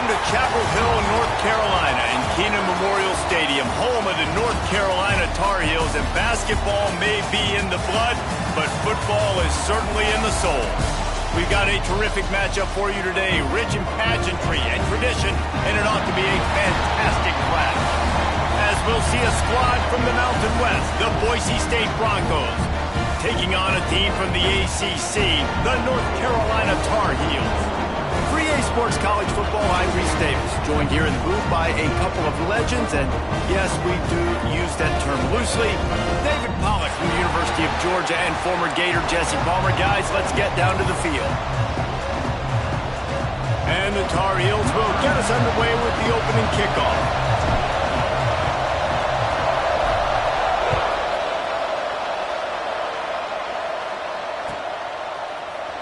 Welcome to Chapel Hill, North Carolina, and Keenan Memorial Stadium, home of the North Carolina Tar Heels. And basketball may be in the blood, but football is certainly in the soul. We've got a terrific matchup for you today, rich in pageantry and tradition, and it ought to be a fantastic clash. As we'll see a squad from the Mountain West, the Boise State Broncos, taking on a team from the ACC, the North Carolina Tar Heels. 3A Sports College Football, I'm Reese Davis, joined here in the booth by a couple of legends, and yes, we do use that term loosely. David Pollack from the University of Georgia and former Gator Jesse Palmer. Guys, let's get down to the field. And the Tar Heels will get us underway with the opening kickoff.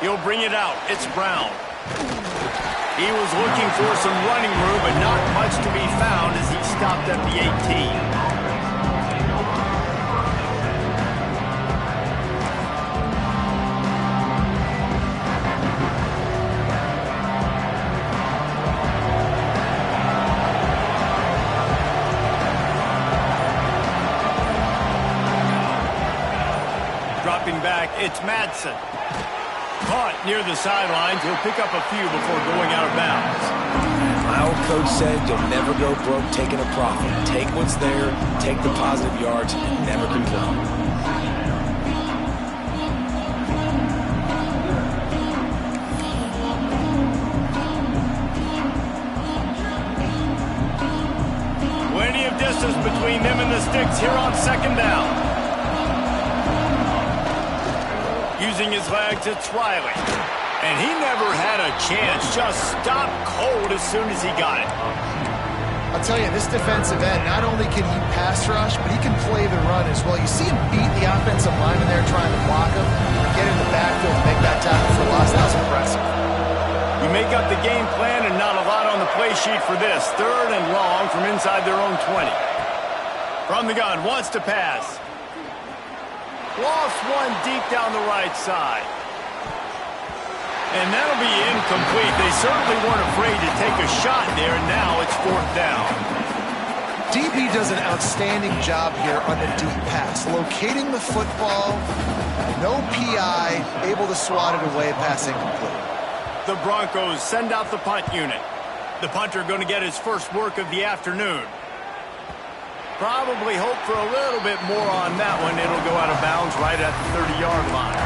He'll bring it out. It's Brown. He was looking for some running room, but not much to be found as he stopped at the 18. Dropping back, it's Madsen. Caught near the sidelines. He'll pick up a few before going out of bounds. My old coach said you'll never go broke taking a profit. Take what's there, take the positive yards, and never complain. Plenty of distance between them and the sticks here on second down. Using his legs, it's Riley. And he never had a chance. Just stopped cold as soon as he got it. I'll tell you, this defensive end, not only can he pass rush, but he can play the run as well. You see him beat the offensive lineman there trying to block him, get in the backfield to make that tackle for loss. That was impressive. You make up the game plan and not a lot on the play sheet for this. Third and long from inside their own 20. From the gun, wants to pass. Lost one deep down the right side. And that'll be incomplete. They certainly weren't afraid to take a shot there, and now it's fourth down. DB does an outstanding job here on the deep pass. Locating the football, no PI, able to swat it away, pass incomplete. The Broncos send out the punt unit. The punter going to get his first work of the afternoon. Probably hope for a little bit more on that one. It'll go out of bounds right at the 30-yard line.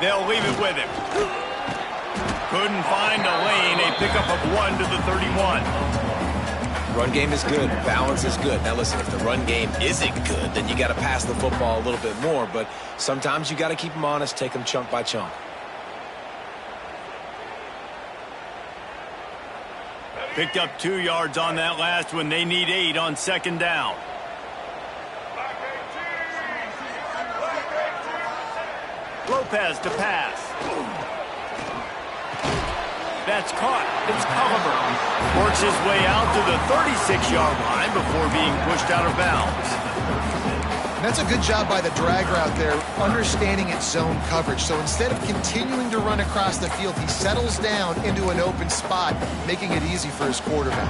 They'll leave it with him. Couldn't find a lane. A pickup of 1 to the 31. Run game is good. Balance is good. Now listen, if the run game isn't good, then you got to pass the football a little bit more. But sometimes you got to keep them honest, take them chunk by chunk. Picked up 2 yards on that last one. They need 8 on second down. Lopez to pass. That's caught. It's Culliver. Works his way out to the 36-yard line before being pushed out of bounds. And that's a good job by the drag route there, understanding its zone coverage. So instead of continuing to run across the field, he settles down into an open spot, making it easy for his quarterback.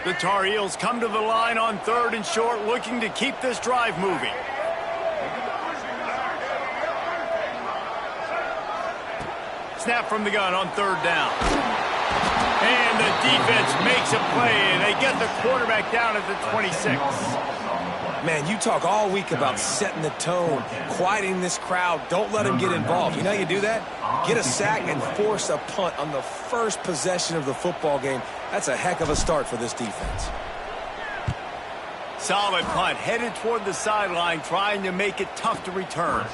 The Tar Heels come to the line on 3rd and short, looking to keep this drive moving. Snap from the gun on 3rd down. And the defense makes a play, and they get the quarterback down at the 26. Man, you talk all week about setting the tone, quieting this crowd. Don't let them get involved. You know how you do that? Get a sack and force a punt on the first possession of the football game. That's a heck of a start for this defense. Solid punt, headed toward the sideline, trying to make it tough to return.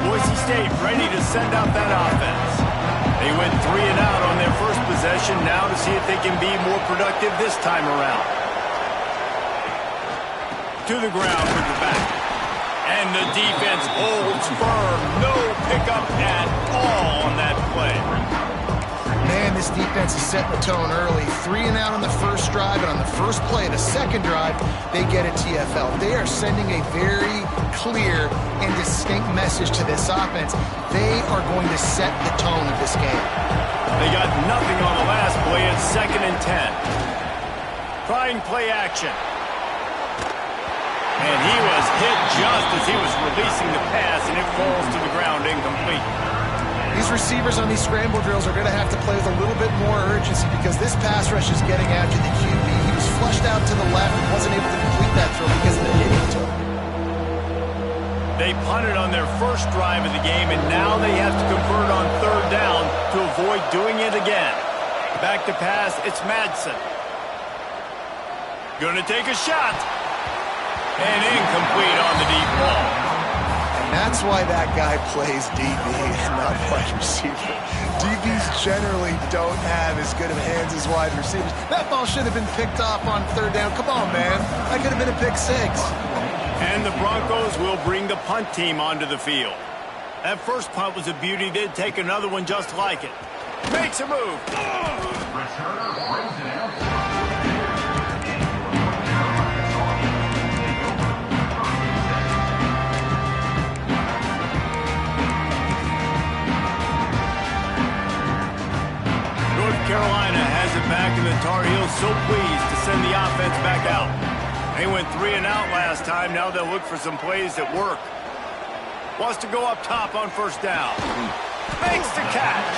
Boise State ready to send out that offense. They went 3 and out on their first possession, now to see if they can be more productive this time around. To the ground with the back. And the defense holds firm. No pickup at all on that play. Man, this defense is setting the tone early. 3 and out on the first drive, and on the first play, the second drive, they get a TFL. They are sending a very clear and distinct message to this offense. They are going to set the tone of this game. They got nothing on the last play. It's 2nd and 10. Trying play action. And he was hit just as he was releasing the pass, and it falls to the ground incomplete. These receivers on these scramble drills are going to have to play with a little bit more urgency because this pass rush is getting after the QB. He was flushed out to the left and wasn't able to complete that throw because of the hit he took. They punted on their first drive of the game, and now they have to convert on 3rd down to avoid doing it again. Back to pass, it's Madsen. Gonna take a shot. And incomplete on the deep ball. And that's why that guy plays DB and not wide receiver. DBs generally don't have as good of hands as wide receivers. That ball should have been picked off on 3rd down. Come on, man. That could have been a pick 6. And the Broncos will bring the punt team onto the field. That first punt was a beauty. They'd take another one just like it. Makes a move. Carolina has it back, and the Tar Heels so pleased to send the offense back out. They went 3 and out last time. Now they'll look for some plays that work. Wants to go up top on 1st down. Makes the catch.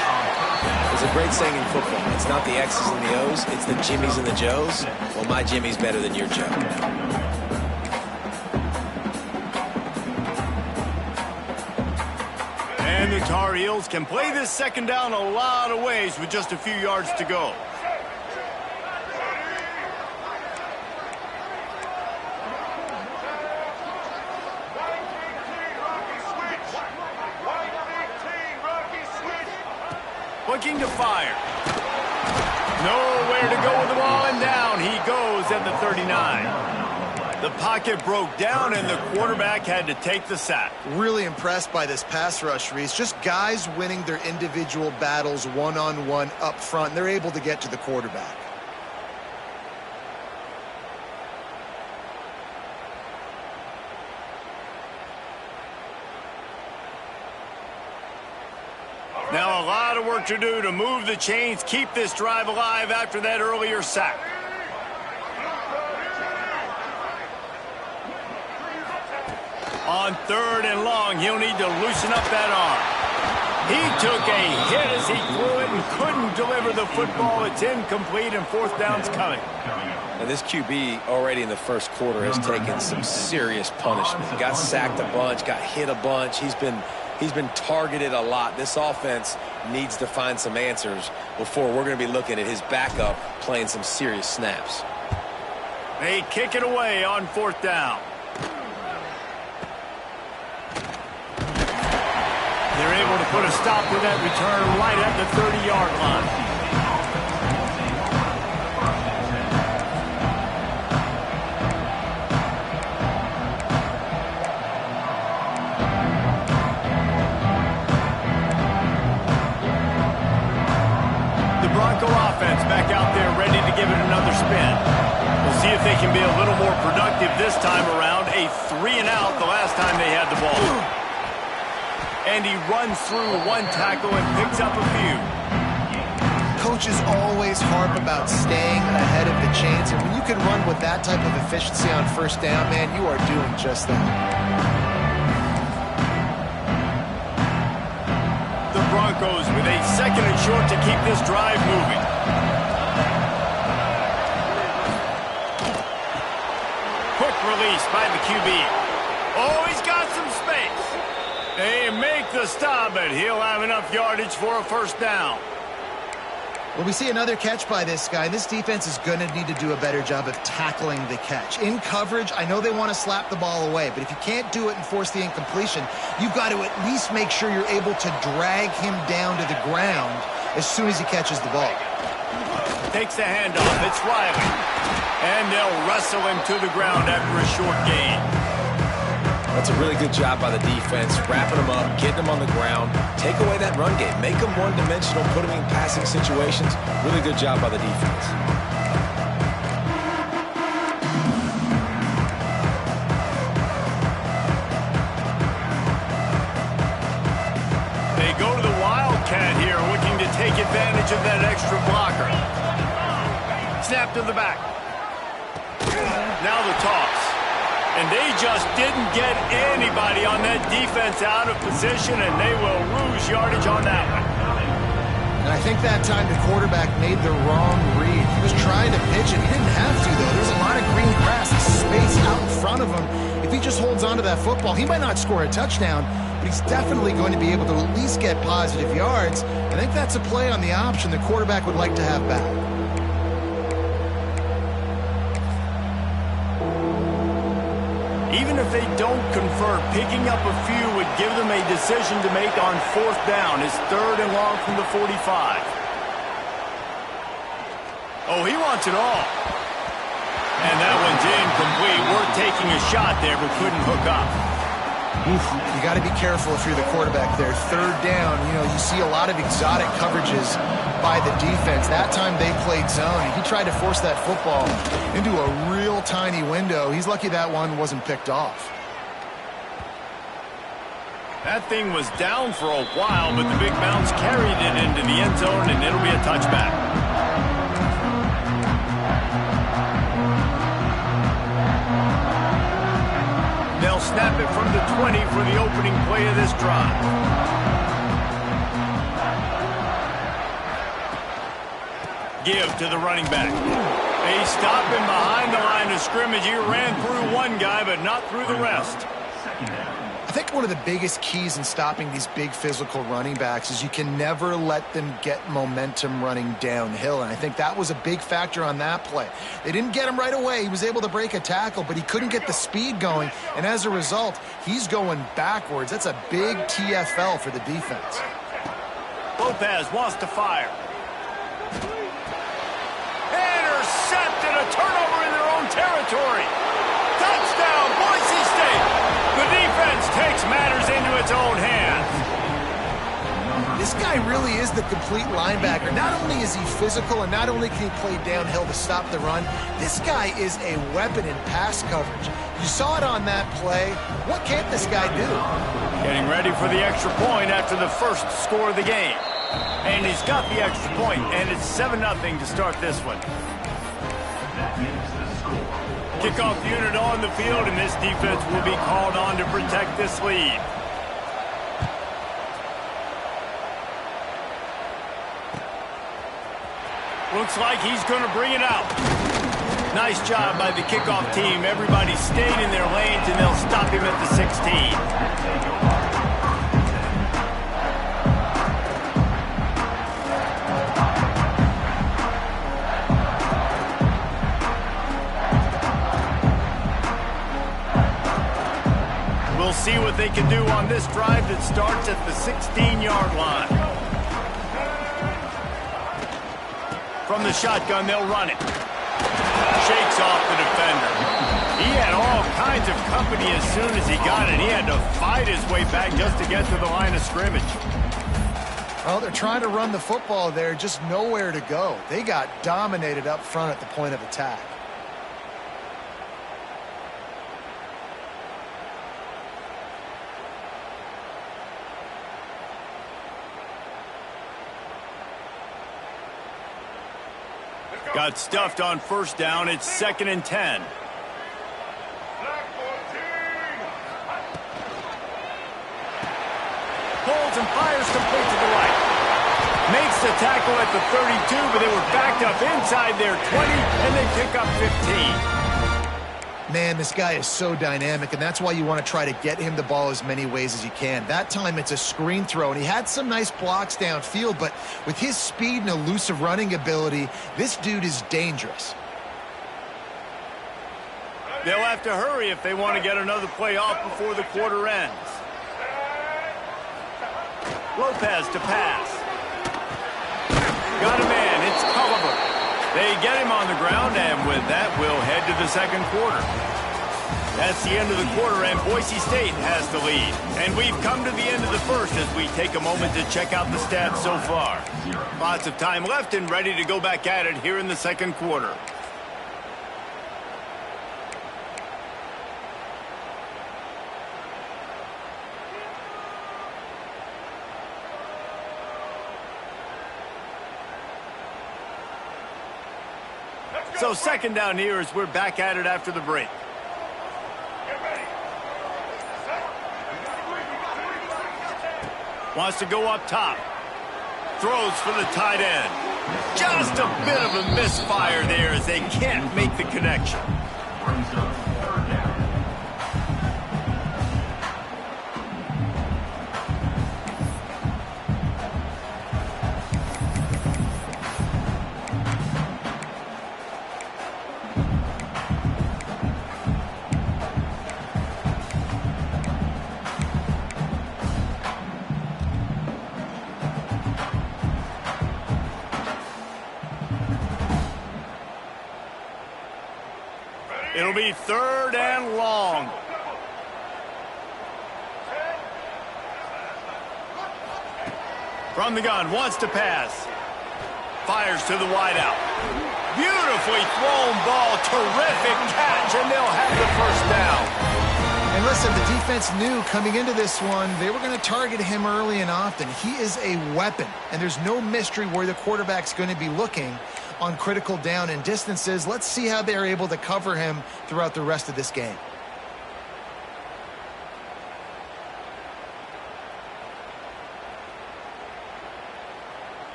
There's a great saying in football. It's not the X's and the O's, it's the Jimmies and the Joes. Well, my Jimmy's better than your Joe. And the Tar Heels can play this 2nd down a lot of ways with just a few yards to go. Looking to fire. Nowhere to go with the ball, and down he goes at the 39. The pocket broke down, and the quarterback had to take the sack. Really impressed by this pass rush, Reese. Just guys winning their individual battles one-on-one up front. They're able to get to the quarterback. Now a lot of work to do to move the chains, keep this drive alive after that earlier sack. On 3rd and long, he'll need to loosen up that arm. He took a hit as he threw it and couldn't deliver the football. It's incomplete, and 4th down's coming. Now, this QB already in the first quarter has taken some serious punishment. Got sacked a bunch, got hit a bunch. He's been targeted a lot. This offense needs to find some answers before we're going to be looking at his backup playing some serious snaps. They kick it away on 4th down. They're able to put a stop to that return right at the 30-yard line. The Bronco offense back out there ready to give it another spin. We'll see if they can be a little more productive this time around. A 3 and out the last time they had the ball. And he runs through one tackle and picks up a few. Coaches always harp about staying ahead of the chains, and when you can run with that type of efficiency on 1st down, man, you are doing just that. The Broncos with a 2nd and short to keep this drive moving. Quick release by the QB. Oh, he's got some space. They make the stop, but he'll have enough yardage for a 1st down. Well, we see another catch by this guy. This defense is going to need to do a better job of tackling the catch. In coverage, I know they want to slap the ball away, but if you can't do it and force the incompletion, you've got to at least make sure you're able to drag him down to the ground as soon as he catches the ball. Takes the handoff. It's Riley. And they'll wrestle him to the ground after a short gain. That's a really good job by the defense, wrapping them up, getting them on the ground, take away that run game, make them one-dimensional, put them in passing situations. Really good job by the defense. They go to the Wildcat here, looking to take advantage of that extra blocker. Snap to the back. Now the toss. And they just didn't get anybody on that defense out of position, and they will lose yardage on that one. And I think that time the quarterback made the wrong read. He was trying to pitch it. He didn't have to, though. There's a lot of green grass, space out in front of him. If he just holds on to that football, he might not score a touchdown, but he's definitely going to be able to at least get positive yards. I think that's a play on the option the quarterback would like to have back. Even if they don't convert, picking up a few would give them a decision to make on 4th down. It's 3rd and long from the 45. Oh, he wants it all. And that one's incomplete. We're taking a shot there, but couldn't hook up. Oof, you got to be careful if you're the quarterback there. 3rd down, you see a lot of exotic coverages by the defense. That time they played zone. He tried to force that football into a real tiny window. He's lucky that one wasn't picked off. That thing was down for a while, but the big bounce carried it into the end zone, and it'll be a touchback. They'll snap it from the 20 for the opening play of this drive. Give to the running back. They stop him behind the line of scrimmage. He ran through one guy, but not through the rest. I think one of the biggest keys in stopping these big physical running backs is you can never let them get momentum running downhill, and I think that was a big factor on that play. They didn't get him right away. He was able to break a tackle, but he couldn't get the speed going, and as a result, he's going backwards. That's a big TFL for the defense. Lopez wants to fire. Intercepted, a turnover in their own territory. Touchdown, Boise State. The defense takes matters into its own hands. This guy really is the complete linebacker. Not only is he physical and not only can he play downhill to stop the run, this guy is a weapon in pass coverage. You saw it on that play. What can't this guy do? Getting ready for the extra point after the first score of the game. And he's got the extra point, and it's 7-0 to start this one. Kickoff unit on the field, and this defense will be called on to protect this lead. Looks like he's going to bring it out. Nice job by the kickoff team. Everybody stayed in their lanes, and they'll stop him at the 16. We'll see what they can do on this drive that starts at the 16-yard line. From the shotgun, they'll run it. Shakes off the defender. He had all kinds of company as soon as he got it. He had to fight his way back just to get to the line of scrimmage. Well, they're trying to run the football there, just nowhere to go. They got dominated up front at the point of attack. Got stuffed on first down. It's 2nd and 10. Holds and fires complete to the right. Makes the tackle at the 32, but they were backed up inside their 20, and they pick up 15. Man, this guy is so dynamic, and that's why you want to try to get him the ball as many ways as you can. That time, it's a screen throw, and he had some nice blocks downfield, but with his speed and elusive running ability, this dude is dangerous. They'll have to hurry if they want to get another play off before the quarter ends. Lopez to pass. Got a man. It's Culliver. They get him on the ground, and with that, we'll head to the second quarter. That's the end of the quarter, and Boise State has the lead. And we've come to the end of the first as we take a moment to check out the stats so far. Lots of time left and ready to go back at it here in the second quarter. So second down here as we're back at it after the break. Wants to go up top. Throws for the tight end. Just a bit of a misfire there as they can't make the connection. It'll be third and long. From the gun, wants to pass. Fires to the wideout. Beautifully thrown ball, terrific catch, and they'll have the first down. And listen, the defense knew coming into this one, they were going to target him early and often. He is a weapon, and there's no mystery where the quarterback's going to be looking on critical down and distances. Let's see how they're able to cover him throughout the rest of this game.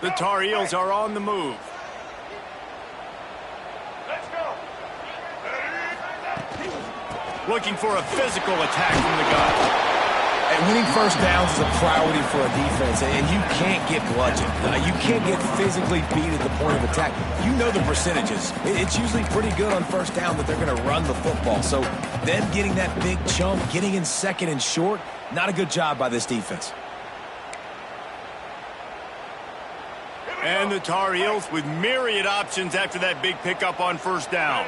The Tar Heels are on the move. Looking for a physical attack from the gun. And winning first downs is a priority for a defense, and you can't get bludgeoned. You can't get physically beat at the point of attack. You know the percentages. It's usually pretty good on first down that they're going to run the football. So them getting that big chunk, getting in second and short, not a good job by this defense. And the Tar Heels with myriad options after that big pickup on first down.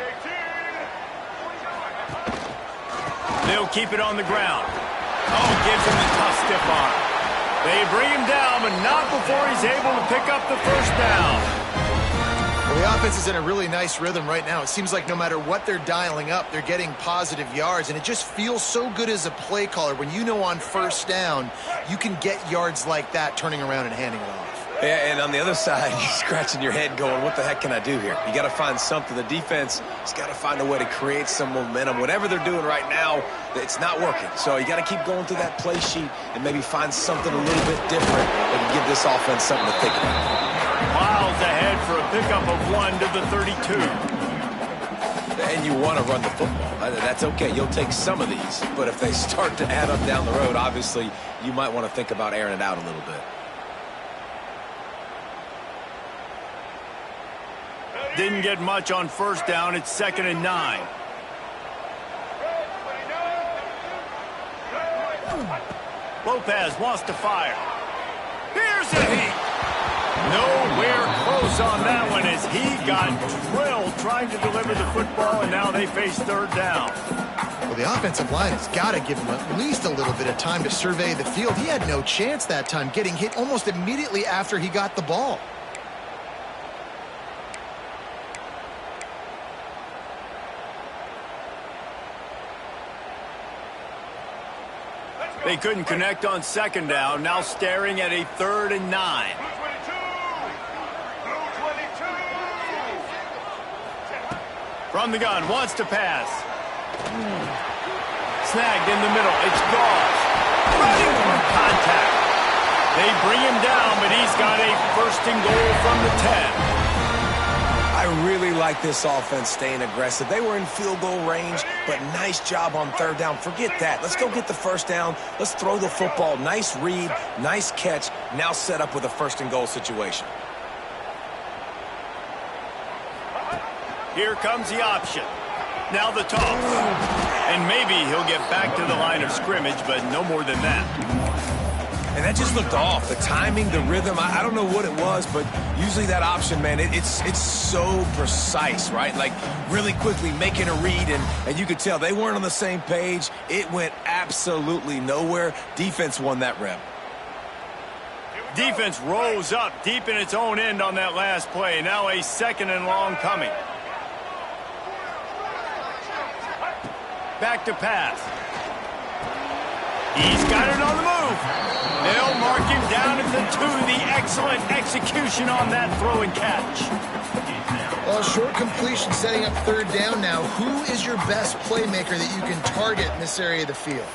They'll keep it on the ground. Oh, gives him the tough stiff arm. They bring him down, but not before he's able to pick up the first down. Well, the offense is in a really nice rhythm right now. It seems like no matter what they're dialing up, they're getting positive yards, and it just feels so good as a play caller when you know on first down you can get yards like that turning around and handing it off. Yeah, and on the other side, you're scratching your head going, what the heck can I do here? You got to find something. The defense has got to find a way to create some momentum. Whatever they're doing right now, it's not working. So you got to keep going through that play sheet and maybe find something a little bit different that can give this offense something to think about. Miles ahead for a pickup of 1 to the 32. And you want to run the football. That's okay. You'll take some of these. But if they start to add up down the road, obviously, you might want to think about airing it out a little bit. Didn't get much on first down. It's 2nd and 9. Lopez wants to fire. Here's a hit. Nowhere close on that one as he got drilled trying to deliver the football, and now they face third down. Well, the offensive line has got to give him at least a little bit of time to survey the field. He had no chance that time, getting hit almost immediately after he got the ball. They couldn't connect on second down, now staring at a 3rd and 9. From the gun, wants to pass. Snagged in the middle, it's Gauze. Running for contact. They bring him down, but he's got a 1st and goal from the 10. I really like this offense staying aggressive. They were in field goal range, but nice job on third down. Forget that. Let's go get the first down. Let's throw the football. Nice read, nice catch. Now set up with a first and goal situation. Here comes the option. Now the toss. And maybe he'll get back to the line of scrimmage, but no more than that. And that just looked off. The timing, the rhythm, I don't know what it was, but usually that option, man, it's so precise, right? Like really quickly making a read, and you could tell they weren't on the same page. It went absolutely nowhere. Defense won that rep. Defense rose up deep in its own end on that last play. Now a second and long coming. Back to pass. He's got it on the move. They'll mark him down at the 2. The excellent execution on that throw and catch. Well, short completion setting up third down now. Who is your best playmaker that you can target in this area of the field?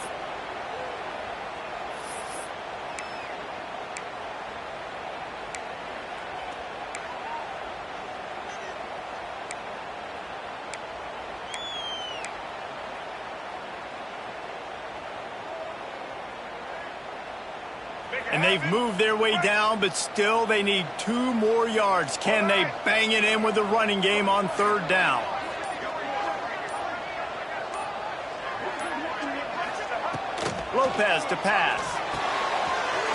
And they've moved their way down, but still they need 2 more yards. Can they bang it in with the running game on third down? Lopez to pass.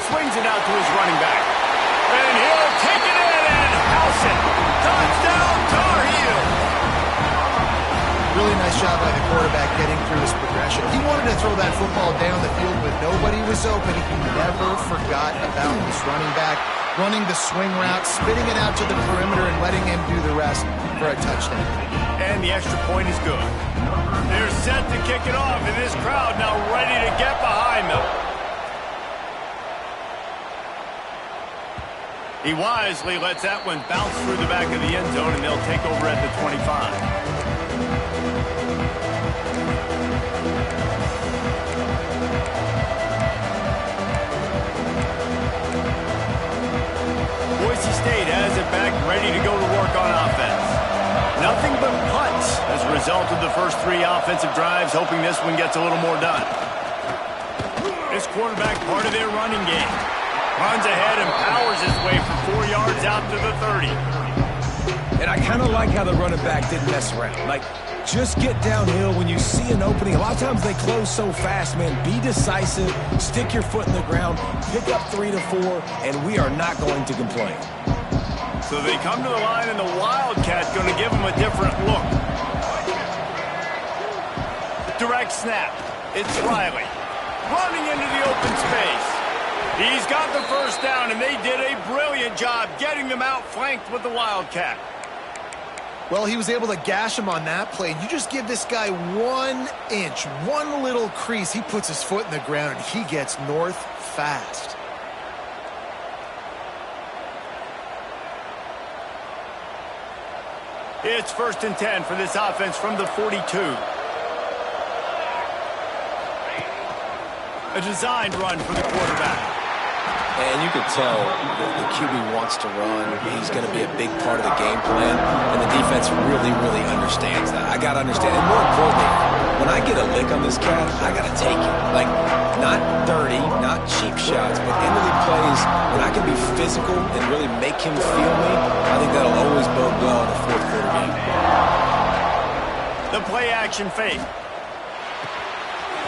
Swings it out to his running back. And he'll take it in and house it. Touchdown, Tar Heels. Really nice job by the quarterback getting through his progression. He wanted to throw that football down the field, but nobody was open. He never forgot about his running back, running the swing route, spitting it out to the perimeter, and letting him do the rest for a touchdown. And the extra point is good. They're set to kick it off, and this crowd now ready to get behind them. He wisely lets that one bounce through the back of the end zone, and they'll take over at the 25. Boise State has it back, ready to go to work on offense. Nothing but punts as a result of the first 3 offensive drives, hoping this one gets a little more done. This quarterback, part of their running game. Runs ahead and powers his way for 4 yards out to the 30. And I kind of like how the running back didn't mess around. Like, just get downhill when you see an opening. A lot of times they close so fast, man. Be decisive, stick your foot in the ground, pick up 3 to 4, and we are not going to complain. So they come to the line, and the Wildcat going to give them a different look. Direct snap. It's Riley running into the open space. He's got the first down, and they did a brilliant job getting them outflanked with the Wildcat. Well, he was able to gash him on that play. You just give this guy 1 inch, one little crease, he puts his foot in the ground, and he gets north fast. It's 1st and 10 for this offense from the 42. A designed run for the quarterback. And you can tell the QB wants to run. He's going to be a big part of the game plan. And the defense really, really understands that. I got to understand. And more importantly, when I get a lick on this cat, I got to take it. Like, not dirty, not cheap shots, but into the plays when I can be physical and really make him feel me. I think that'll always bode well in the 4th quarter game. The play action fake.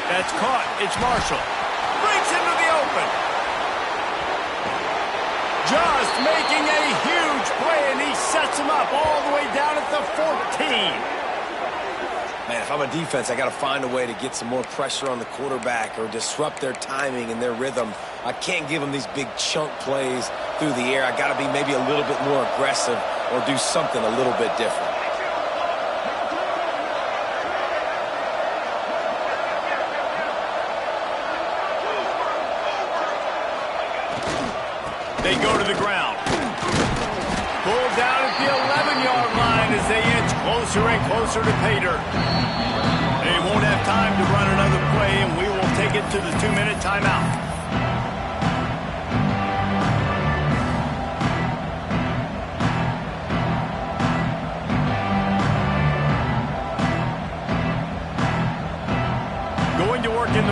That's caught. It's Marshall. Breaks into the open. Just making a huge play, and he sets him up all the way down at the 14. Man, if I'm a defense, I got to find a way to get some more pressure on the quarterback or disrupt their timing and their rhythm. I can't give them these big chunk plays through the air. I got to be maybe a little bit more aggressive or do something a little bit different. They go to the ground. Pulled down at the 11-yard line as they inch closer and closer to pay dirt. They won't have time to run another play, and we will take it to the 2-minute timeout.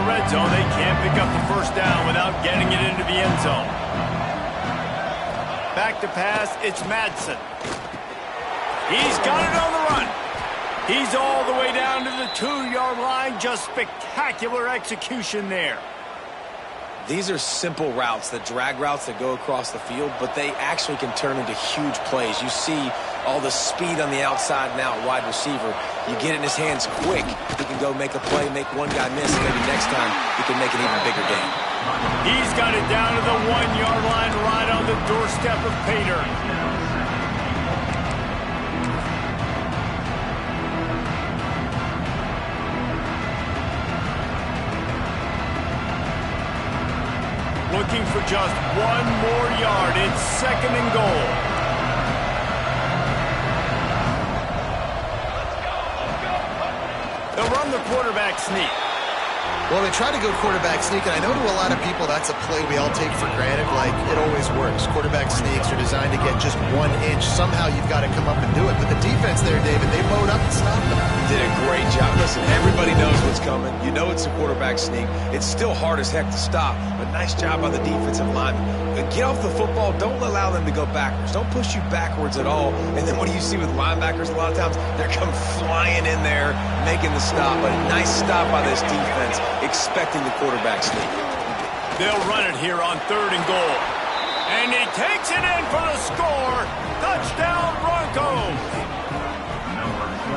red zone, they can't pick up the first down without getting it into the end zone. Back to pass, it's Madsen. He's got it on the run. He's all the way down to the 2-yard line. Just spectacular execution there. These are simple routes, the drag routes that go across the field, but they actually can turn into huge plays. You see all the speed on the outside and out wide receiver. You get it in his hands quick. He can go make a play, make one guy miss, and maybe next time he can make an even bigger game. He's got it down to the 1-yard line right on the doorstep of Pater. Looking for just one more yard. It's 2nd and goal. They'll run the quarterback sneak. Well, they try to go quarterback sneak, and I know to a lot of people that's a play we all take for granted, like it always works. Quarterback sneaks are designed to get just 1 inch. Somehow you've got to come up and do it. But the defense there, David, they bowed up and stopped them. Did a great job. Listen, everybody knows what's coming. You know it's a quarterback sneak. It's still hard as heck to stop, but nice job by the defensive lineman. Get off the football. Don't allow them to go backwards. Don't push you backwards at all. And then what do you see with linebackers a lot of times? They're come flying in there, making the stop. But a nice stop by this defense, expecting the quarterback sneak. They'll run it here on 3rd and goal. And he takes it in for the score. Touchdown, Broncos.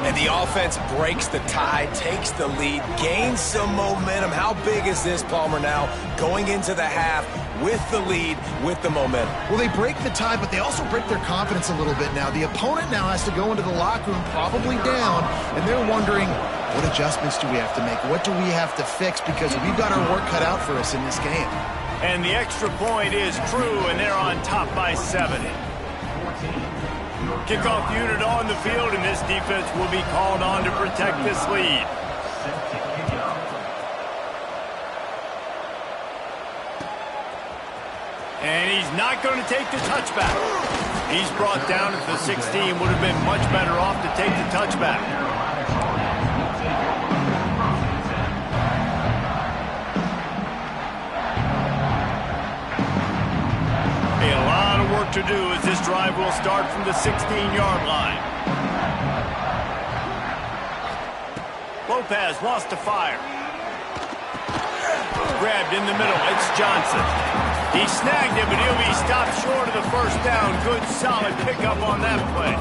And the offense breaks the tie, takes the lead, gains some momentum. How big is this, Palmer, now? Going into the half with the lead, with the momentum. Well, they break the tie, but they also break their confidence a little bit now. The opponent now has to go into the locker room, probably down, and they're wondering, what adjustments do we have to make? What do we have to fix? Because we've got our work cut out for us in this game. And the extra point is true, and they're on top by 7. Kickoff unit on the field, and this defense will be called on to protect this lead. And he's not going to take the touchback. He's brought down at the 16. Would have been much better off to take the touchback. A lot of work to do as this drive will start from the 16-yard line. Lopez wants to fire. Grabbed in the middle. It's Johnson. He snagged it, but he'll be stopped short of the first down. Good, solid pickup on that play.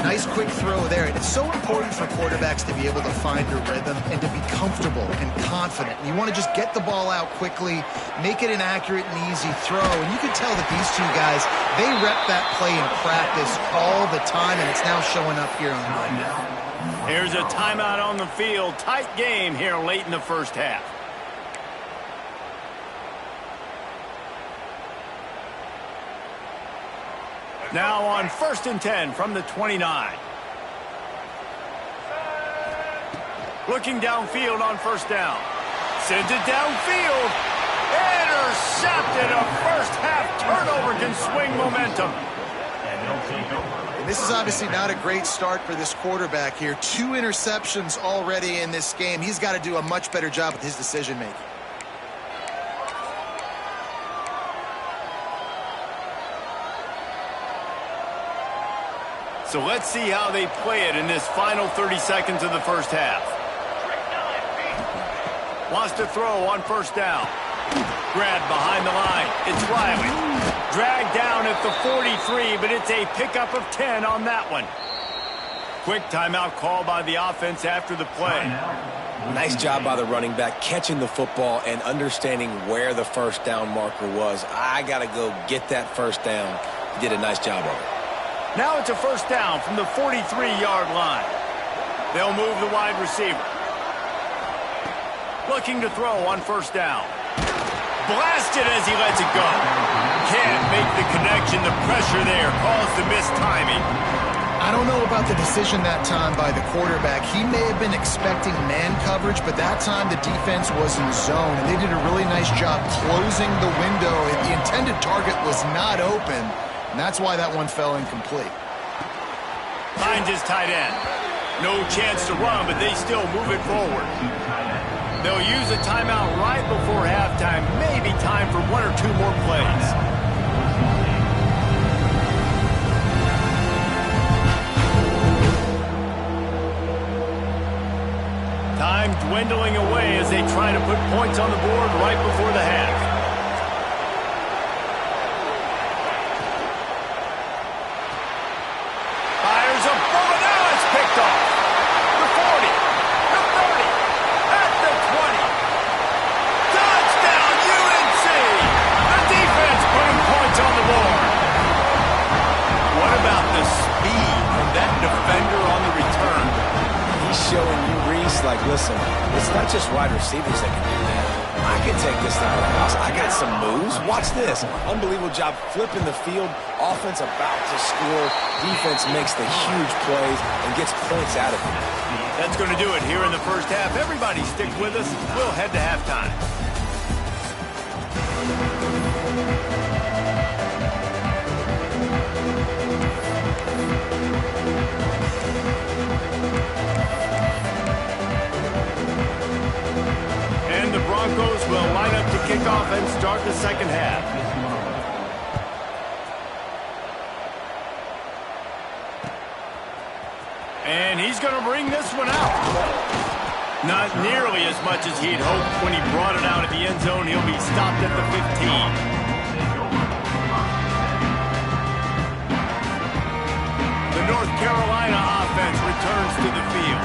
Nice quick throw there. And it's so important for quarterbacks to be able to find a rhythm and to be comfortable and confident. And you want to just get the ball out quickly, make it an accurate and easy throw. And you can tell that these two guys, they rep that play in practice all the time, and it's now showing up here on Monday. Here's a timeout on the field. Tight game here late in the first half. Now on 1st and 10 from the 29. Looking downfield on 1st down. Sends it downfield. Intercepted. A first half turnover can swing momentum. And this is obviously not a great start for this quarterback here. 2 interceptions already in this game. He's got to do a much better job with his decision making. So let's see how they play it in this final 30 seconds of the first half. Wants to throw on 1st down. Grabbed behind the line. It's Riley. Dragged down at the 43, but it's a pickup of 10 on that one. Quick timeout call by the offense after the play. Nice job by the running back, catching the football and understanding where the 1st down marker was. I got to go get that 1st down. He did a nice job of it. Now it's a 1st down from the 43-yard line. They'll move the wide receiver. Looking to throw on 1st down. Blasted as he lets it go. Can't make the connection. The pressure there caused the missed timing. I don't know about the decision that time by the quarterback. He may have been expecting man coverage, but that time the defense was in zone, and they did a really nice job closing the window. The intended target was not open. And that's why that one fell incomplete. Finds his tight end. No chance to run, but they still move it forward. They'll use a timeout right before halftime. Maybe time for one or two more plays. Time dwindling away as they try to put points on the board right before the half. Fires a bullet. Now it's picked off. The 40, the 30, at the 20. Touchdown, UNC! The defense putting points on the board. What about the speed of that defender on the return? He's showing you, Reese, like, listen, it's not just wide receivers that can do that. I can take this thing to the house. I got some moves. Watch this. Unbelievable job flipping the field. Offense about to score. Defense makes the huge plays and gets points out of it. That's going to do it here in the first half. Everybody stick with us. We'll head to halftime. And the Broncos will line up to kick off and start the second half. And he's going to bring this one out. Not nearly as much as he'd hoped when he brought it out at the end zone. He'll be stopped at the 15. The North Carolina offense returns to the field.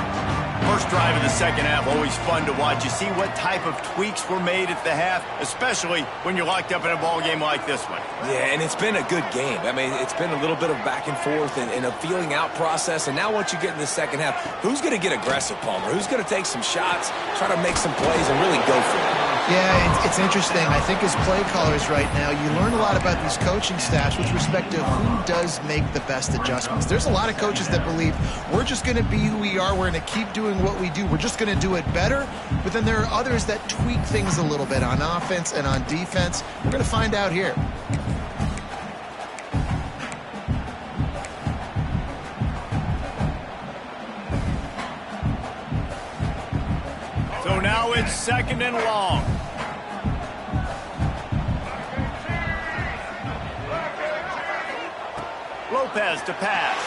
First drive of the second half, always fun to watch. You see what type of tweaks were made at the half, especially when you're locked up in a ball game like this one. Yeah, and it's been a good game. I mean, it's been a little bit of back and forth and a feeling out process. And now once you get in the second half, who's going to get aggressive, Palmer? Who's going to take some shots, try to make some plays, and really go for it? Yeah, it's interesting. I think as play callers right now, you learn a lot about these coaching staffs with respect to who does make the best adjustments. There's a lot of coaches that believe we're just going to be who we are. We're going to keep doing what we do. We're just going to do it better. But then there are others that tweak things a little bit on offense and on defense. We're going to find out here. So now it's second and long. Lopez to pass.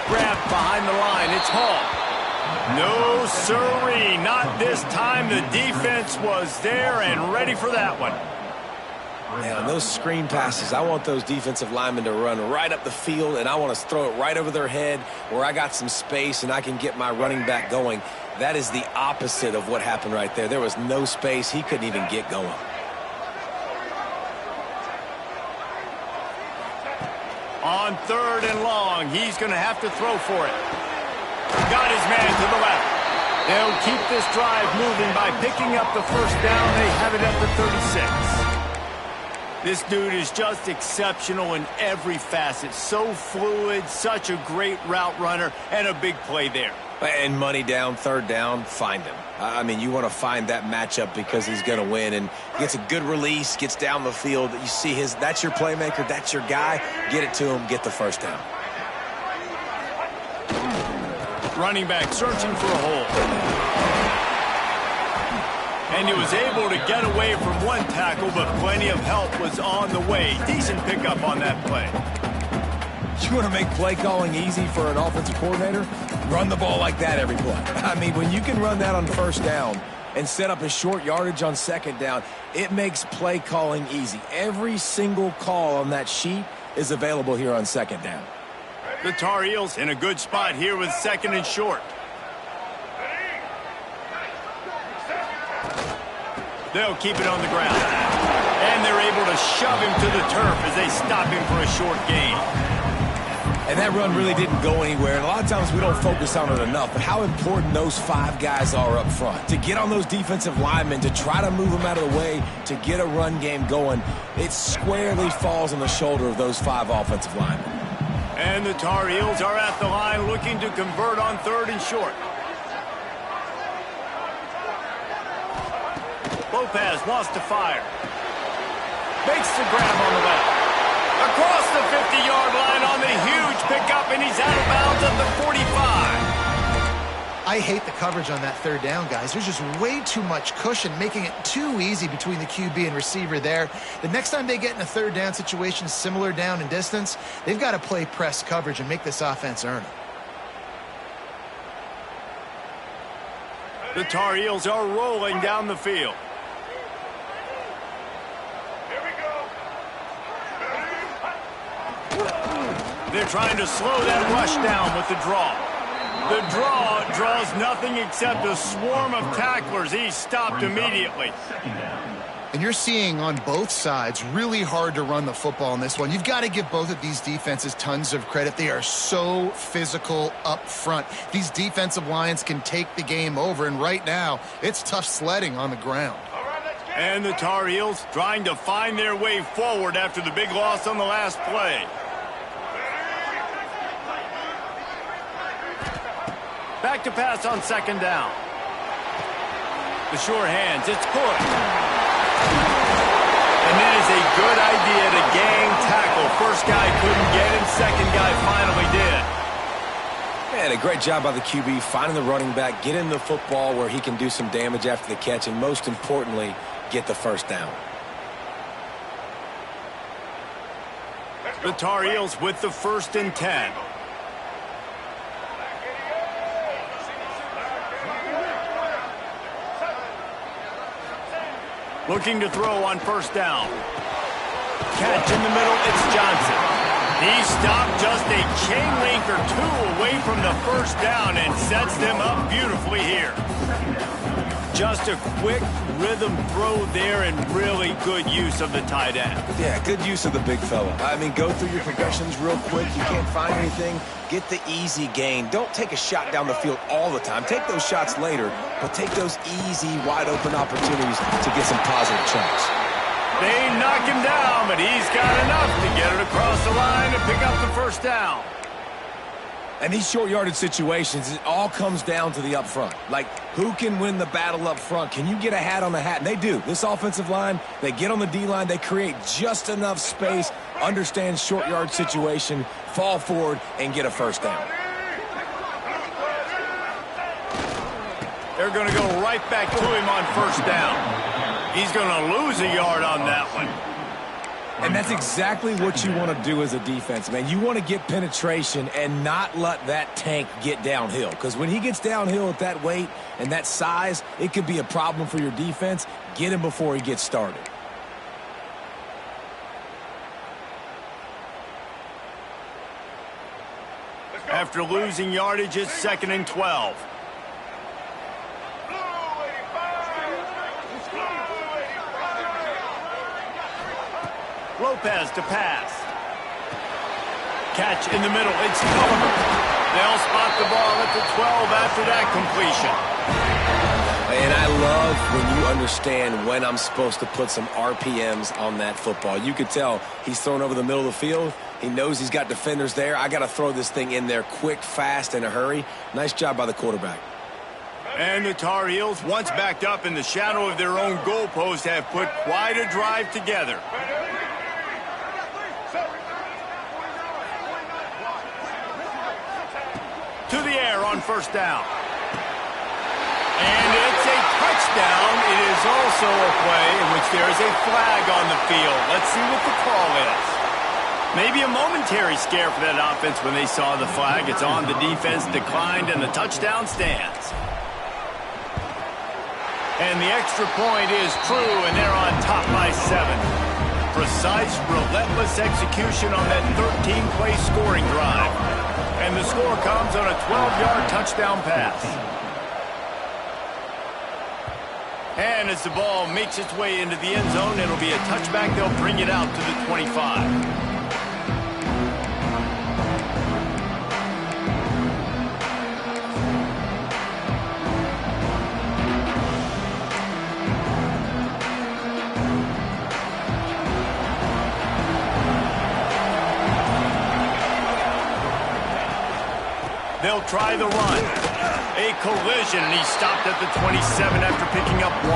Grabbed behind the line. It's Hall. No siree, not this time. The defense was there and ready for that one. Yeah, on those screen passes, I want those defensive linemen to run right up the field, and I want to throw it right over their head where I got some space and I can get my running back going. That is the opposite of what happened right there. There was no space. He couldn't even get going. On third and long, he's going to have to throw for it. Got his man to the left. They'll keep this drive moving by picking up the first down. They have it at the 36. This dude is just exceptional in every facet. So fluid, such a great route runner, and a big play there. And money down, third down, find him. I mean, you want to find that matchup because he's going to win, and gets a good release, gets down the field. You see that's your playmaker, that's your guy. Get it to him, get the first down. Running back searching for a hole. And he was able to get away from one tackle, but plenty of help was on the way. Decent pickup on that play. You want to make play calling easy for an offensive coordinator? Run the ball like that every play. I mean, when you can run that on first down and set up a short yardage on second down, it makes play calling easy. Every single call on that sheet is available here on second down. The Tar Heels in a good spot here with second and short. They'll keep it on the ground. And they're able to shove him to the turf as they stop him for a short gain. And that run really didn't go anywhere. And a lot of times we don't focus on it enough. But how important those five guys are up front. To get on those defensive linemen, to try to move them out of the way, to get a run game going, it squarely falls on the shoulder of those five offensive linemen. And the Tar Heels are at the line looking to convert on third and short. Lopez wants to fire. Makes the grab on the left. Across the 50-yard line on the huge pickup, and he's out of bounds at the 45. I hate the coverage on that third down, guys. There's just way too much cushion, making it too easy between the QB and receiver there. The next time they get in a third down situation, similar down and distance, they've got to play press coverage and make this offense earn it. The Tar Heels are rolling down the field. They're trying to slow that rush down with the draw. The draw draws nothing except a swarm of tacklers. He's stopped immediately. And you're seeing on both sides really hard to run the football in this one. You've got to give both of these defenses tons of credit. They are so physical up front. These defensive lines can take the game over, and right now it's tough sledding on the ground. And the Tar Heels trying to find their way forward after the big loss on the last play. Back to pass on second down. The sure hands, it's good. And it is a good idea to gang tackle. First guy couldn't get him, second guy finally did. Man, a great job by the QB, finding the running back, getting the football where he can do some damage after the catch, and most importantly, get the first down. The Tar Heels with the 1st and 10. Looking to throw on first down. Catch in the middle, it's Johnson. He stopped just a chain link or two away from the first down and sets them up beautifully here. Just a quick rhythm throw there and really good use of the tight end. Yeah, good use of the big fella. I mean, go through your progressions real quick. You can't find anything. Get the easy gain. Don't take a shot down the field all the time. Take those shots later, but take those easy, wide-open opportunities to get some positive chunks. They knock him down, but he's got enough to get it across the line and pick up the first down. And these short yardage situations, it all comes down to the up front. Like, who can win the battle up front? Can you get a hat on the hat? And they do. This offensive line, they get on the D-line, they create just enough space, understand short yard situation, fall forward, and get a first down. They're going to go right back to him on first down. He's going to lose a yard on that one. And that's exactly what you want to do as a defense, man. You want to get penetration and not let that tank get downhill. Because when he gets downhill at that weight and that size, it could be a problem for your defense. Get him before he gets started. After losing yardage, it's 2nd and 12. Lopez to pass. Catch in the middle. It's Gulliver. They'll spot the ball at the 12 after that completion. And I love when you understand when I'm supposed to put some RPMs on that football. You could tell he's thrown over the middle of the field. He knows he's got defenders there. I got to throw this thing in there quick, fast, in a hurry. Nice job by the quarterback. And the Tar Heels, once backed up in the shadow of their own goalpost, have put quite a drive together. To the air on first down. And it's a touchdown. It is also a play in which there is a flag on the field. Let's see what the call is. Maybe a momentary scare for that offense when they saw the flag. It's on. The defense declined and the touchdown stands. And the extra point is true, and they're on top by 7. Precise, relentless execution on that 13-play scoring drive. And the score comes on a 12-yard touchdown pass. And as the ball makes its way into the end zone, it'll be a touchback. They'll bring it out to the 25. They'll try the run. A collision, and he stopped at the 27 after picking up 1.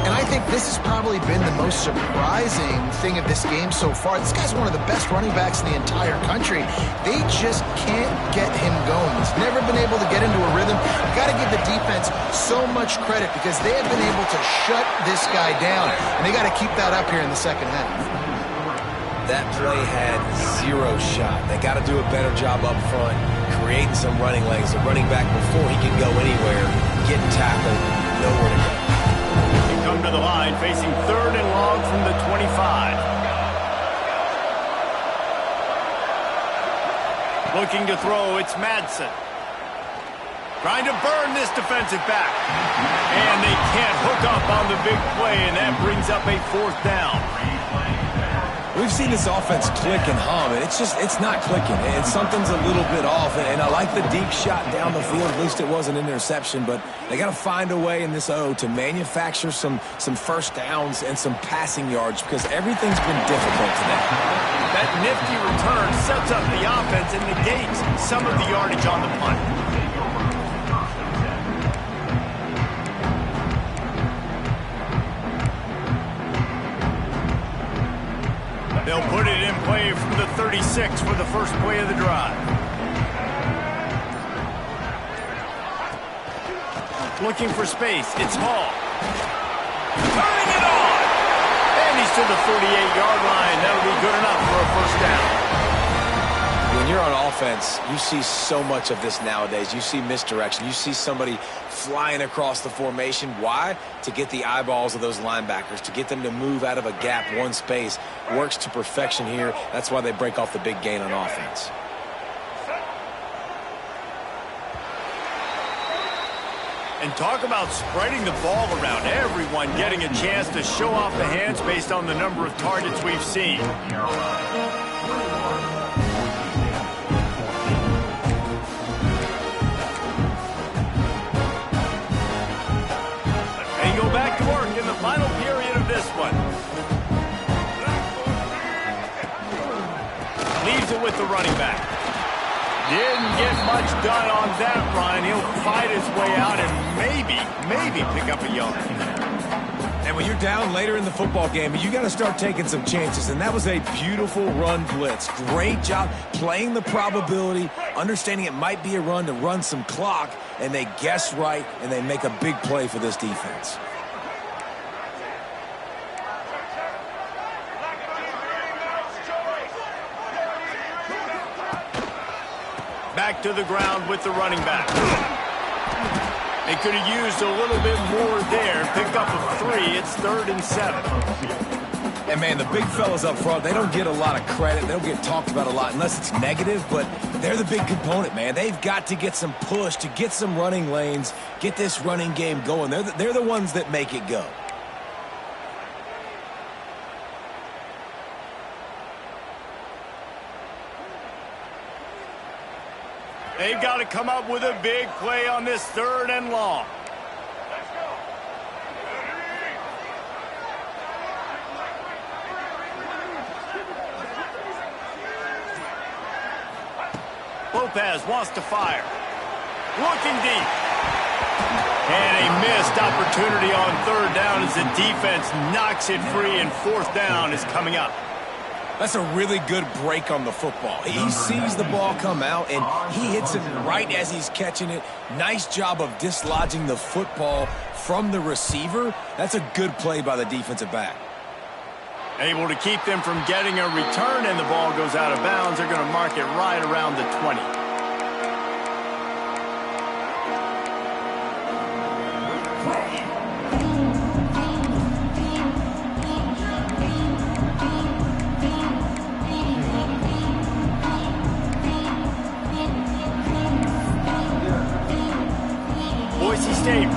And I think this has probably been the most surprising thing of this game so far. This guy's one of the best running backs in the entire country. They just can't get him going. He's never been able to get into a rhythm. You got to give the defense so much credit because they have been able to shut this guy down, and they got to keep that up here in the second half. That play had zero shot. They got to do a better job up front, creating some running lanes. The running back, before he can go anywhere, getting tackled, nowhere to go. They come to the line, facing 3rd and long from the 25. Looking to throw, it's Madsen. Trying to burn this defensive back. And they can't hook up on the big play, and that brings up a 4th down. We've seen this offense click and hum, and it's not clicking. And something's a little bit off. And I like the deep shot down the field. At least it wasn't an interception, but they got to find a way in this O to manufacture some first downs and some passing yards because everything's been difficult today. That nifty return sets up the offense and negates some of the yardage on the punt. They'll put it in play from the 36 for the first play of the drive. Looking for space, it's Hall. Turning it on! And he's to the 48-yard line. That'll be good enough for a first down. When you're on offense, you see so much of this nowadays. You see misdirection. You see somebody flying across the formation. Why? To get the eyeballs of those linebackers, to get them to move out of a gap, one space. Works to perfection here. That's why they break off the big gain on offense. And talk about spreading the ball around. Everyone getting a chance to show off the hands based on the number of targets we've seen. They go back to work in the final period of this one. Leaves it with the running back. Didn't get much done on that run. He'll fight his way out and maybe pick up a yard. And when you're down later in the football game, you got to start taking some chances. And that was a beautiful run blitz. Great job playing the probability, understanding it might be a run to run some clock, and they guess right, and they make a big play for this defense. Back to the ground with the running back. They could have used a little bit more there. Pick up a 3. It's 3rd and 7. And, man, the big fellas up front, they don't get a lot of credit. They don't get talked about a lot unless it's negative, but they're the big component, man. They've got to get some push to get some running lanes, get this running game going. They're the ones that make it go. They've got to come up with a big play on this 3rd and long. Lopez wants to fire. Looking deep. And a missed opportunity on 3rd down as the defense knocks it free, and 4th down is coming up. That's a really good break on the football. He sees the ball come out, and he hits it right as he's catching it. Nice job of dislodging the football from the receiver. That's a good play by the defensive back. Able to keep them from getting a return, and the ball goes out of bounds. They're going to mark it right around the 20.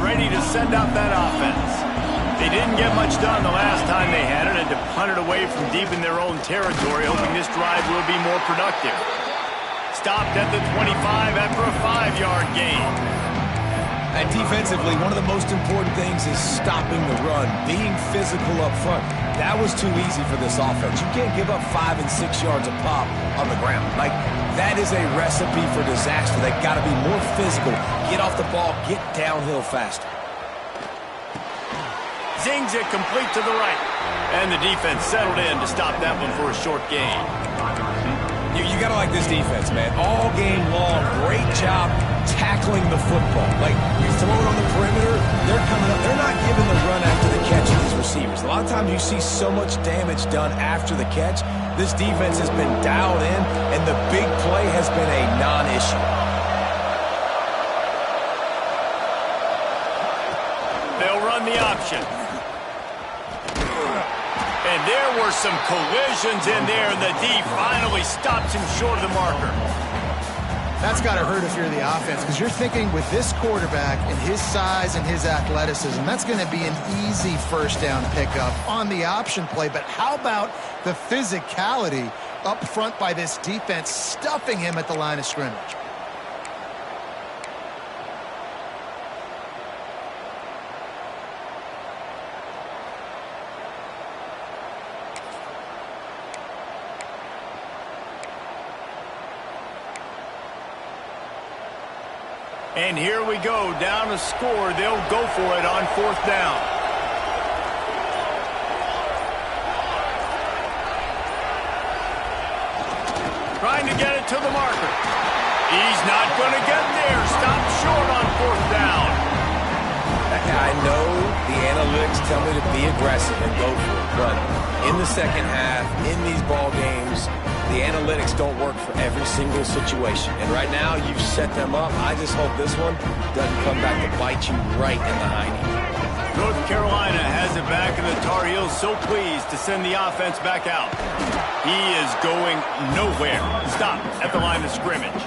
Ready to send out that offense. They didn't get much done the last time they had it, and to punt it away from deep in their own territory, hoping this drive will be more productive. Stopped at the 25 after a 5-yard gain. And defensively, one of the most important things is stopping the run, being physical up front. That was too easy for this offense. You can't give up 5 and 6 yards a pop on the ground. Like, that is a recipe for disaster. They've got to be more physical, get off the ball, get downhill faster. Zings it complete to the right. And the defense settled in to stop that one for a short gain. You got to like this defense, man. All game long, great job tackling the football. Like, you throw it on the perimeter, they're coming up. They're not giving the run after the catch to these receivers. A lot of times you see so much damage done after the catch. This defense has been dialed in, and the big play has been a non-issue. They'll run the option. And there were some collisions in there, and the D finally stops him short of the marker. That's got to hurt if you're the offense, because you're thinking with this quarterback and his size and his athleticism, that's going to be an easy first down pickup on the option play. But how about the physicality up front by this defense, stuffing him at the line of scrimmage? And here we go, down a score. They'll go for it on fourth down. Trying to get it to the marker. He's not going to get there. Stop short on fourth down. I know the analytics tell me to be aggressive and go for it, but in the second half, in these ball games, the analytics don't work for every single situation. And right now, you've set them up. I just hope this one doesn't come back to bite you right in the hiney. North Carolina has it back, and the Tar Heels so pleased to send the offense back out. He is going nowhere. Stop at the line of scrimmage.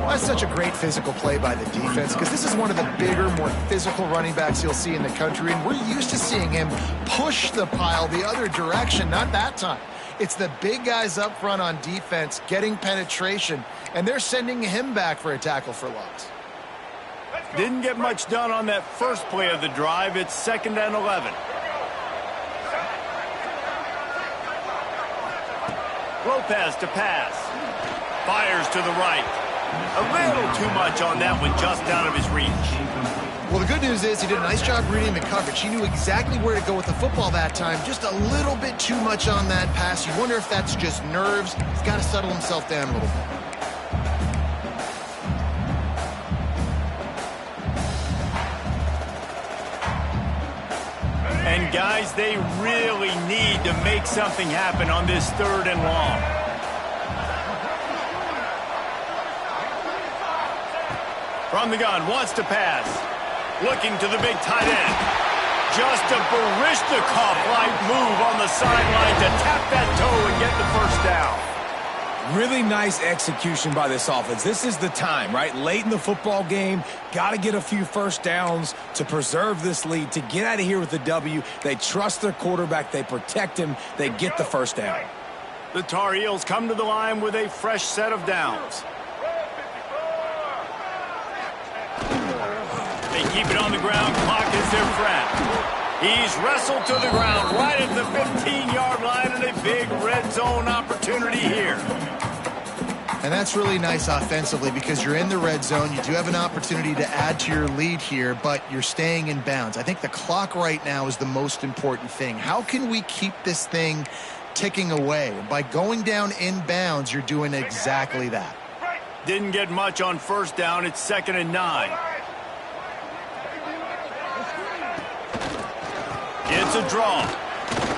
That's such a great physical play by the defense, because this is one of the bigger, more physical running backs you'll see in the country, and we're used to seeing him push the pile the other direction. Not that time. It's the big guys up front on defense getting penetration, and they're sending him back for a tackle for loss. Didn't get much done on that first play of the drive. It's 2nd and 11. Lopez to pass. Fires to the right. A little too much on that one, just out of his reach. Well, the good news is he did a nice job reading the coverage. He knew exactly where to go with the football that time. Just a little bit too much on that pass. You wonder if that's just nerves. He's got to settle himself down a little bit. And guys, they really need to make something happen on this 3rd and long. From the gun, wants to pass. Looking to the big tight end. Just a Barishnikov-like move on the sideline to tap that toe and get the first down. Really nice execution by this offense. This is the time, right? Late in the football game, got to get a few first downs to preserve this lead, to get out of here with the W. They trust their quarterback. They protect him. They get the first down. The Tar Heels come to the line with a fresh set of downs. They keep it on the ground. Clock is their friend. He's wrestled to the ground right at the 15-yard line, and a big red zone opportunity here. And that's really nice offensively, because you're in the red zone. You do have an opportunity to add to your lead here, but you're staying in bounds. I think the clock right now is the most important thing. How can we keep this thing ticking away? By going down in bounds, you're doing exactly that. Didn't get much on first down. It's 2nd and 9. It's a draw.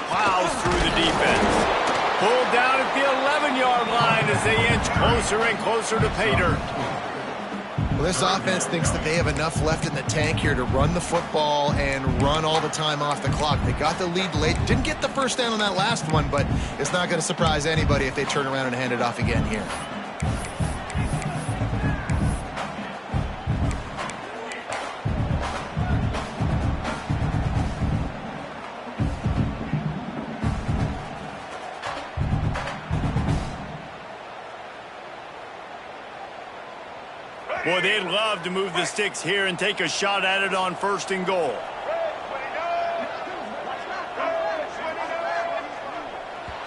Plows through the defense. Pulled down at the 11-yard line as they inch closer and closer to pay dirt. Well, this offense thinks that they have enough left in the tank here to run the football and run all the time off the clock. They got the lead late. Didn't get the first down on that last one, but it's not going to surprise anybody if they turn around and hand it off again here. Boy, they'd love to move the sticks here and take a shot at it on 1st and goal.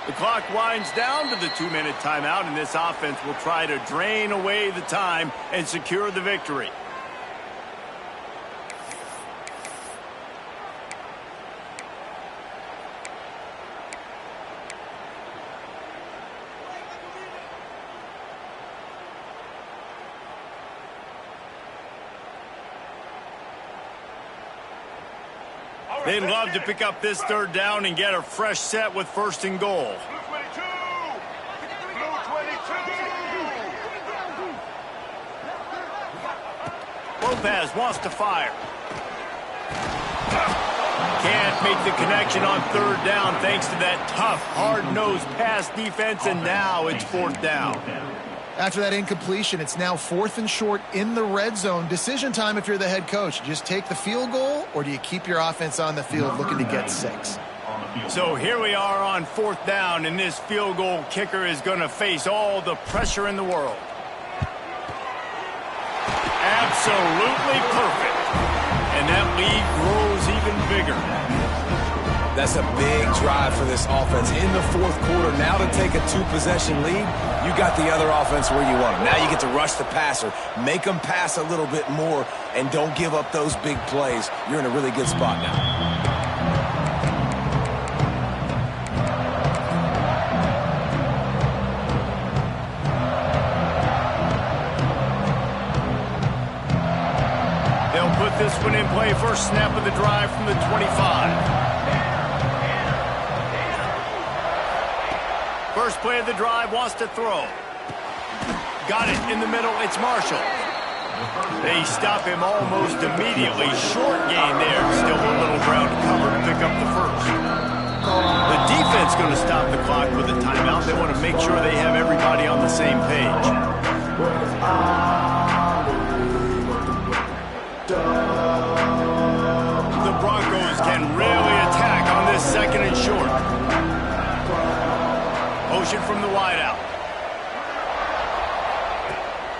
The clock winds down to the 2-minute timeout, and this offense will try to drain away the time and secure the victory. They'd love to pick up this third down and get a fresh set with 1st and goal. Lopez wants to fire. Can't make the connection on 3rd down thanks to that tough, hard-nosed pass defense, and now it's 4th down. After that incompletion, it's now 4th and short in the red zone. Decision time if you're the head coach. Just take the field goal, or do you keep your offense on the field looking to get 6? So here we are on 4th down, and this field goal kicker is going to face all the pressure in the world. Absolutely perfect. And that lead grows even bigger. That's a big drive for this offense in the 4th quarter. Now to take a 2-possession lead, you got the other offense where you want them. Now you get to rush the passer, make them pass a little bit more, and don't give up those big plays. You're in a really good spot now. Put this one in play. First snap of the drive from the 25. First play of the drive, wants to throw. Got it in the middle. It's Marshall. They stop him almost immediately. Short gain there. Still a little ground to cover to pick up the first. The defense going to stop the clock with a timeout. They want to make sure they have everybody on the same page. The Broncos can really attack on this 2nd and short. Motion from the wideout.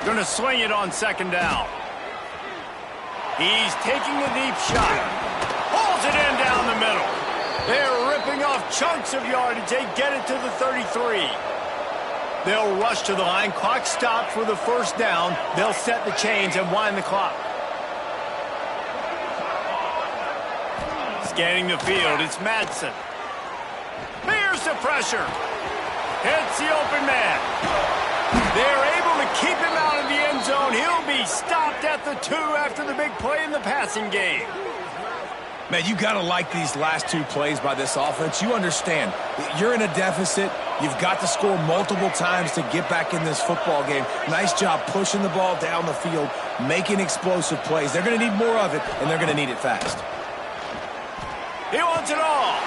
Going to swing it on 2nd down. He's taking the deep shot. Pulls it in down the middle. They're ripping off chunks of yardage. They get it to the 33. They'll rush to the line. Clock stopped for the 1st down. They'll set the chains and wind the clock. Scanning the field, it's Madsen. Here's the pressure. Hits the open man. They're able to keep him out of the end zone. He'll be stopped at the 2 after the big play in the passing game. Man, you got to like these last 2 plays by this offense. You understand, you're in a deficit. You've got to score multiple times to get back in this football game. Nice job pushing the ball down the field, making explosive plays. They're going to need more of it, and they're going to need it fast. He wants it all.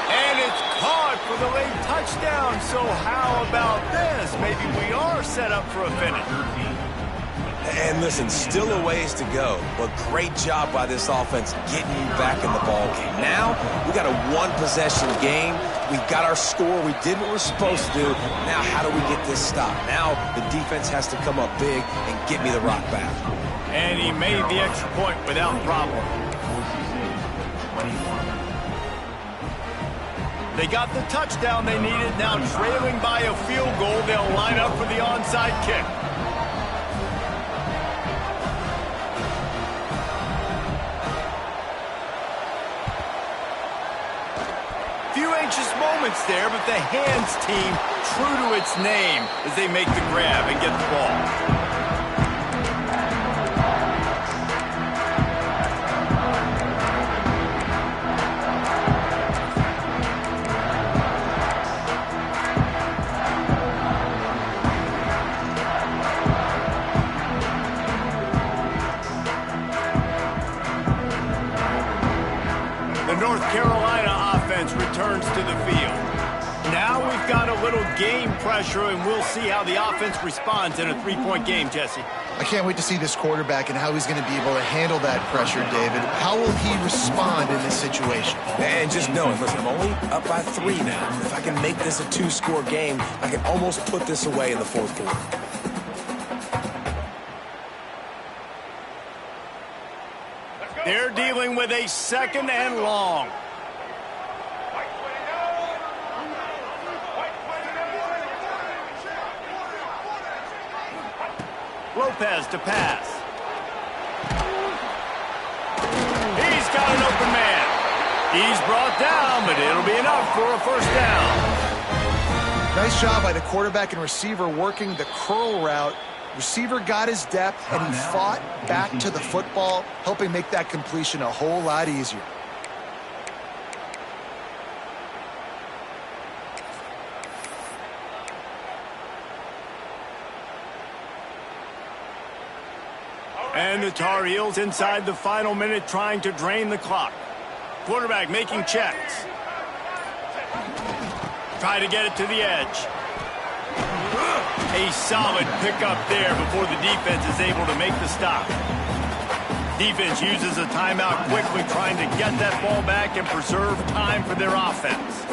And it's caught for the late touchdown. So how about this? Maybe we are set up for a finish. And listen, still a ways to go, but great job by this offense getting you back in the ball game. Now, we got a 1-possession game. We got our score. We did what we're supposed to do. Now, how do we get this stopped? Now, the defense has to come up big and get me the rock back. And he made the extra point without problem. They got the touchdown they needed. Now trailing by a field goal, they'll line up for the onside kick. Few anxious moments there, but the hands team true to its name as they make the grab and get the ball. North Carolina offense returns to the field. Now we've got a little game pressure, and we'll see how the offense responds in a 3-point game, Jesse. I can't wait to see this quarterback and how he's going to be able to handle that pressure, David. How will he respond in this situation? And just know it. Listen, I'm only up by 3 now. If I can make this a 2-score game, I can almost put this away in the 4th quarter. They're dealing with a 2nd and long. Lopez to pass. He's got an open man. He's brought down, but it'll be enough for a 1st down. Nice job by the quarterback and receiver working the curl route. Receiver got his depth, and he fought back to the football, helping make that completion a whole lot easier. And the Tar Heels inside the final minute trying to drain the clock. Quarterback making checks. Try to get it to the edge. A solid pickup there before the defense is able to make the stop. Defense uses a timeout quickly, trying to get that ball back and preserve time for their offense.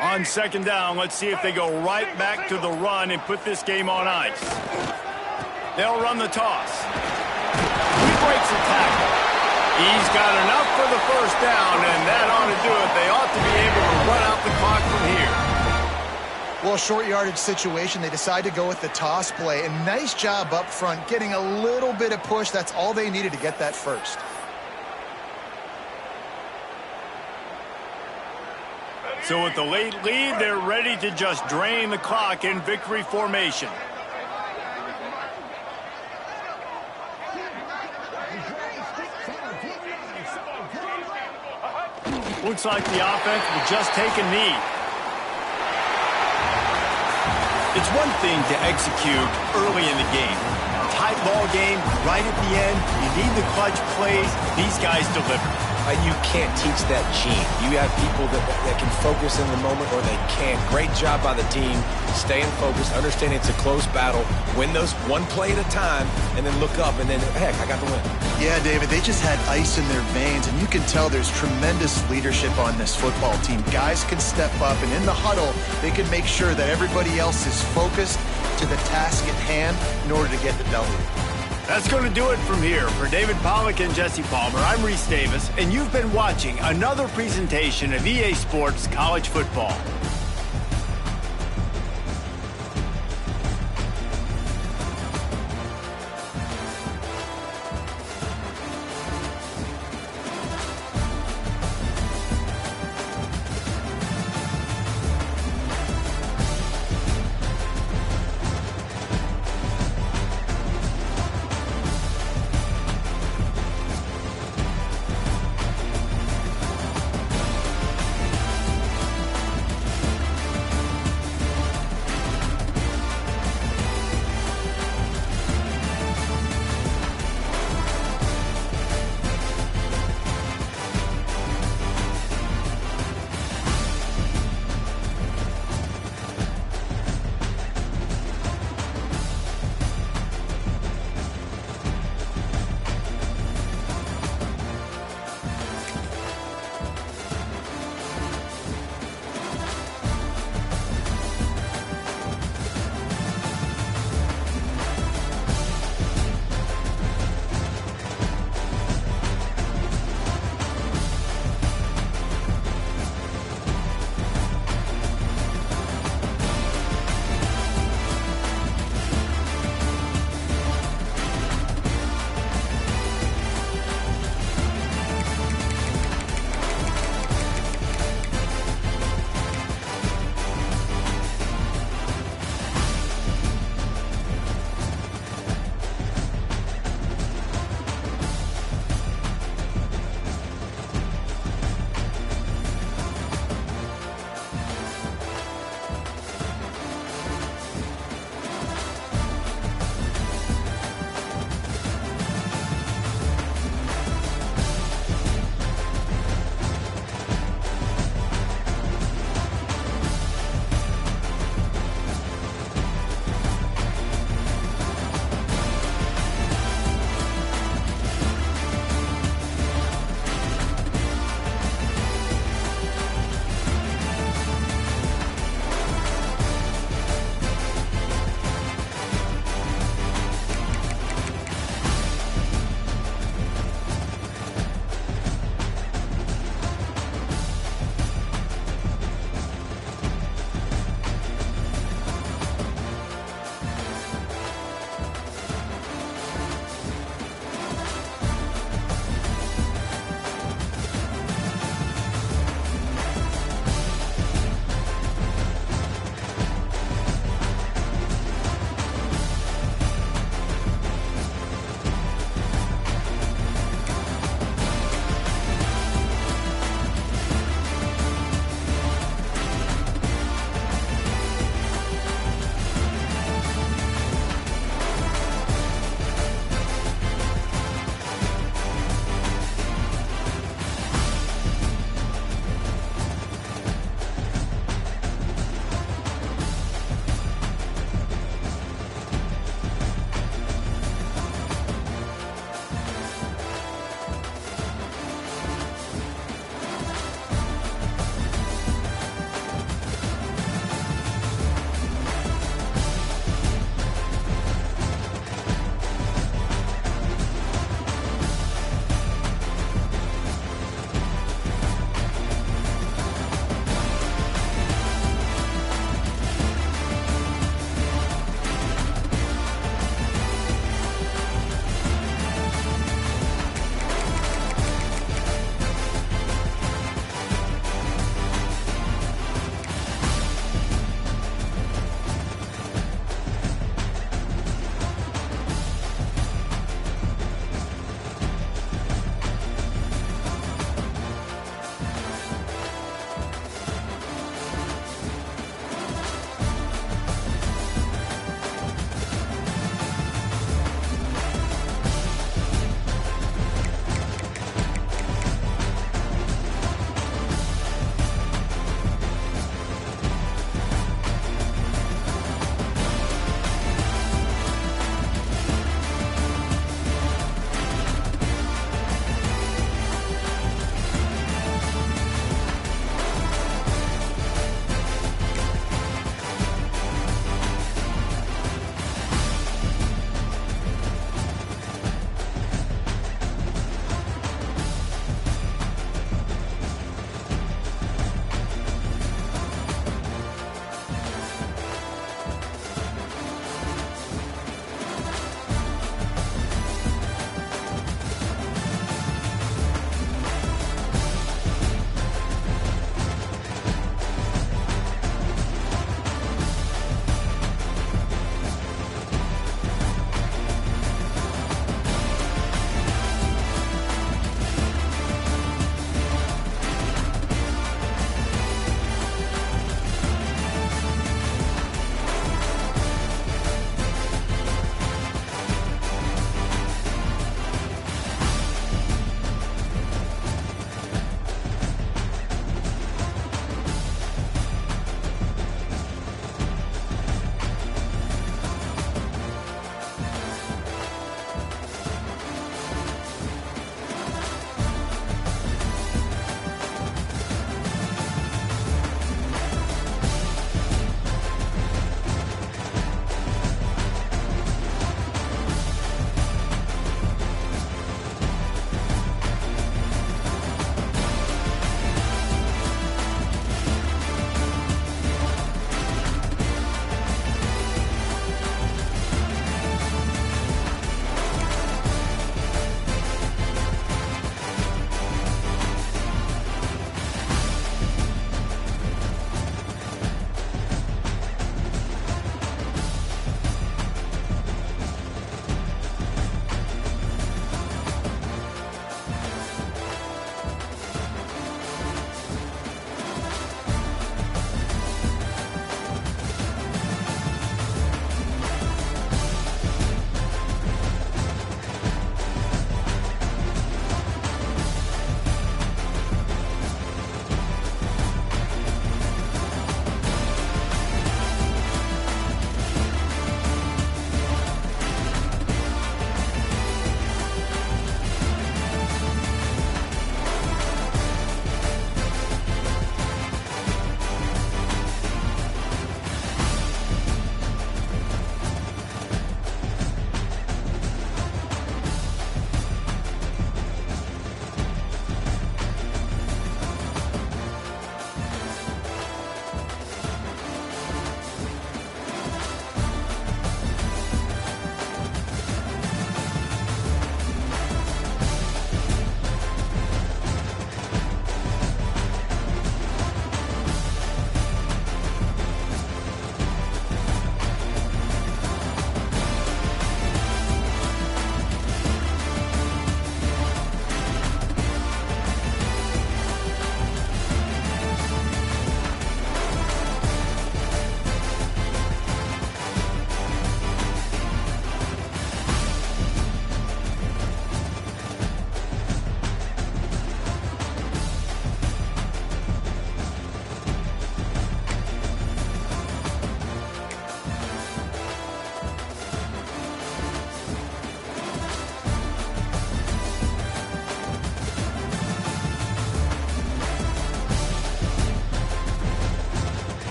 On second down, let's see if they go right back to the run and put this game on ice. They'll run the toss. He breaks a tackle. He's got enough for the first down, and that ought to do it. They ought to be able to run out the clock from here. Well, short yardage situation, they decide to go with the toss play. And nice job up front, getting a little bit of push. That's all they needed to get that first. So with the late lead, they're ready to just drain the clock in victory formation. Looks like the offense will just take a knee. It's one thing to execute early in the game. Tight ball game, right at the end, you need the clutch plays. These guys deliver. You can't teach that gene. You have people that can focus in the moment or they can't. Great job by the team, staying focused, understanding it's a close battle, win those one play at a time, and then look up, and then, heck, I got the win. Yeah, David, they just had ice in their veins, and you can tell there's tremendous leadership on this football team. Guys can step up, and in the huddle, they can make sure that everybody else is focused to the task at hand in order to get the W. That's going to do it from here. For David Pollack and Jesse Palmer, I'm Reese Davis, and you've been watching another presentation of EA Sports College Football.